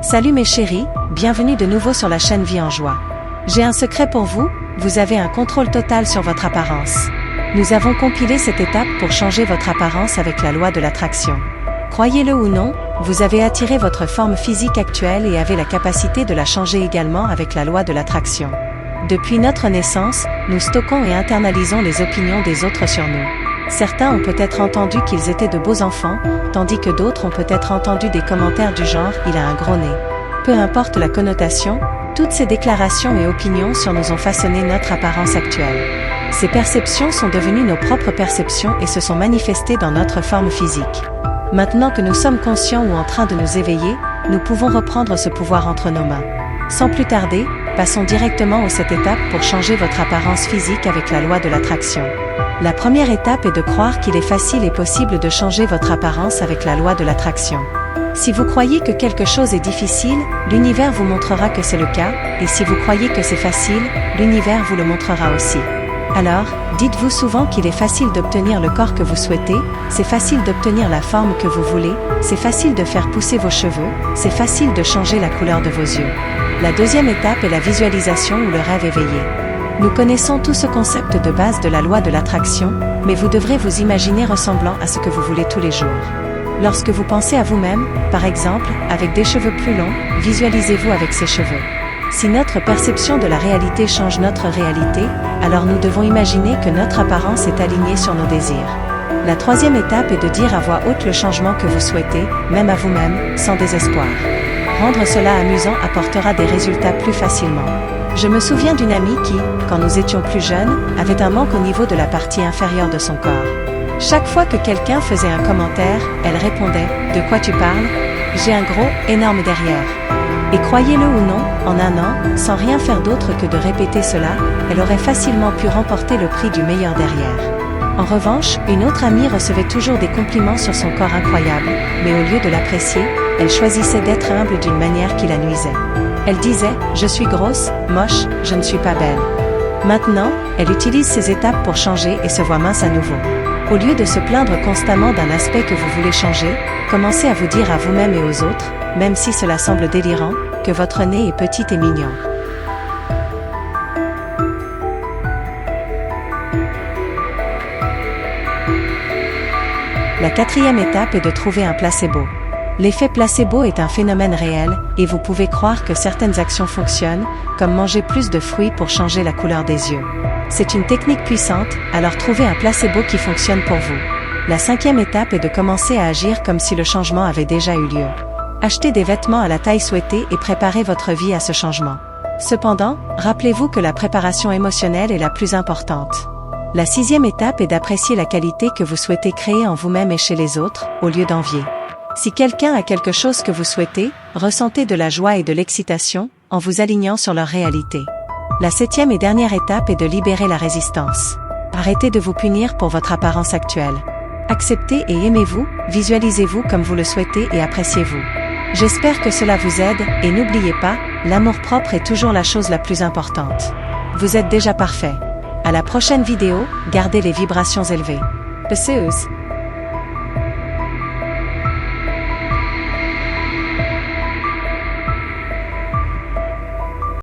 Salut mes chéris, bienvenue de nouveau sur la chaîne Vie en Joie. J'ai un secret pour vous, vous avez un contrôle total sur votre apparence. Nous avons compilé cette étape pour changer votre apparence avec la loi de l'attraction. Croyez-le ou non, vous avez attiré votre forme physique actuelle et avez la capacité de la changer également avec la loi de l'attraction. Depuis notre naissance, nous stockons et internalisons les opinions des autres sur nous. Certains ont peut-être entendu qu'ils étaient de beaux enfants, tandis que d'autres ont peut-être entendu des commentaires du genre « il a un gros nez ». Peu importe la connotation, toutes ces déclarations et opinions sur nous ont façonné notre apparence actuelle. Ces perceptions sont devenues nos propres perceptions et se sont manifestées dans notre forme physique. Maintenant que nous sommes conscients ou en train de nous éveiller, nous pouvons reprendre ce pouvoir entre nos mains. Sans plus tarder, passons directement à cette étape pour changer votre apparence physique avec la loi de l'attraction. La première étape est de croire qu'il est facile et possible de changer votre apparence avec la loi de l'attraction. Si vous croyez que quelque chose est difficile, l'univers vous montrera que c'est le cas, et si vous croyez que c'est facile, l'univers vous le montrera aussi. Alors, dites-vous souvent qu'il est facile d'obtenir le corps que vous souhaitez, c'est facile d'obtenir la forme que vous voulez, c'est facile de faire pousser vos cheveux, c'est facile de changer la couleur de vos yeux. La deuxième étape est la visualisation ou le rêve éveillé. Nous connaissons tout ce concept de base de la loi de l'attraction, mais vous devrez vous imaginer ressemblant à ce que vous voulez tous les jours. Lorsque vous pensez à vous-même, par exemple, avec des cheveux plus longs, visualisez-vous avec ces cheveux. Si notre perception de la réalité change notre réalité, alors nous devons imaginer que notre apparence est alignée sur nos désirs. La troisième étape est de dire à voix haute le changement que vous souhaitez, même à vous-même, sans désespoir. Rendre cela amusant apportera des résultats plus facilement. Je me souviens d'une amie qui, quand nous étions plus jeunes, avait un manque au niveau de la partie inférieure de son corps. Chaque fois que quelqu'un faisait un commentaire, elle répondait « De quoi tu parles ? J'ai un gros, énorme derrière ». Et croyez-le ou non, en un an, sans rien faire d'autre que de répéter cela, elle aurait facilement pu remporter le prix du meilleur derrière. En revanche, une autre amie recevait toujours des compliments sur son corps incroyable, mais au lieu de l'apprécier, elle choisissait d'être humble d'une manière qui la nuisait. Elle disait « Je suis grosse, moche, je ne suis pas belle ». Maintenant, elle utilise ces étapes pour changer et se voit mince à nouveau. Au lieu de se plaindre constamment d'un aspect que vous voulez changer, commencez à vous dire à vous-même et aux autres, même si cela semble délirant, que votre nez est petit et mignon. La quatrième étape est de trouver un placebo. L'effet placebo est un phénomène réel, et vous pouvez croire que certaines actions fonctionnent, comme manger plus de fruits pour changer la couleur des yeux. C'est une technique puissante, alors trouvez un placebo qui fonctionne pour vous. La cinquième étape est de commencer à agir comme si le changement avait déjà eu lieu. Achetez des vêtements à la taille souhaitée et préparez votre vie à ce changement. Cependant, rappelez-vous que la préparation émotionnelle est la plus importante. La sixième étape est d'apprécier la qualité que vous souhaitez créer en vous-même et chez les autres, au lieu d'envier. Si quelqu'un a quelque chose que vous souhaitez, ressentez de la joie et de l'excitation, en vous alignant sur leur réalité. La septième et dernière étape est de libérer la résistance. Arrêtez de vous punir pour votre apparence actuelle. Acceptez et aimez-vous, visualisez-vous comme vous le souhaitez et appréciez-vous. J'espère que cela vous aide, et n'oubliez pas, l'amour-propre est toujours la chose la plus importante. Vous êtes déjà parfait. À la prochaine vidéo, gardez les vibrations élevées. Bessoos.